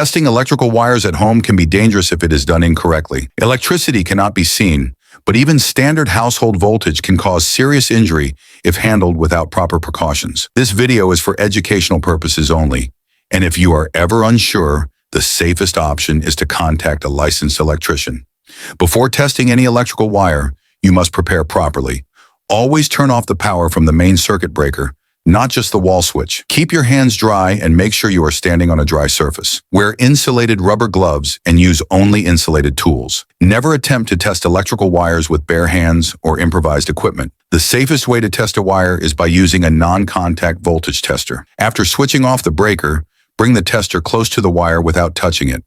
Testing electrical wires at home can be dangerous if it is done incorrectly. Electricity cannot be seen, but even standard household voltage can cause serious injury if handled without proper precautions. This video is for educational purposes only, and if you are ever unsure, the safest option is to contact a licensed electrician. Before testing any electrical wire, you must prepare properly. Always turn off the power from the main circuit breaker, not just the wall switch. Keep your hands dry and make sure you are standing on a dry surface. Wear insulated rubber gloves and use only insulated tools. Never attempt to test electrical wires with bare hands or improvised equipment. The safest way to test a wire is by using a non-contact voltage tester. After switching off the breaker, bring the tester close to the wire without touching it.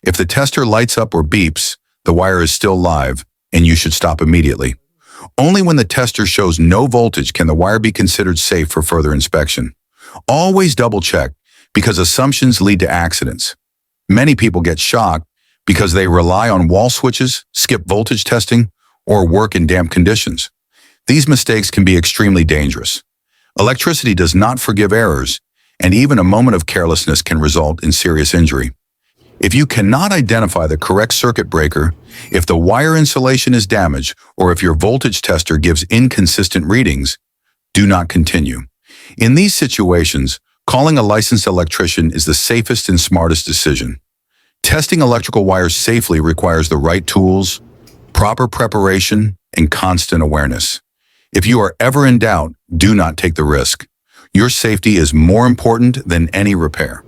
If the tester lights up or beeps, the wire is still live, and you should stop immediately. Only when the tester shows no voltage can the wire be considered safe for further inspection. Always double-check, because assumptions lead to accidents. Many people get shocked because they rely on wall switches, skip voltage testing, or work in damp conditions. These mistakes can be extremely dangerous. Electricity does not forgive errors, and even a moment of carelessness can result in serious injury. If you cannot identify the correct circuit breaker, if the wire insulation is damaged, or if your voltage tester gives inconsistent readings, do not continue. In these situations, calling a licensed electrician is the safest and smartest decision. Testing electrical wires safely requires the right tools, proper preparation, and constant awareness. If you are ever in doubt, do not take the risk. Your safety is more important than any repair.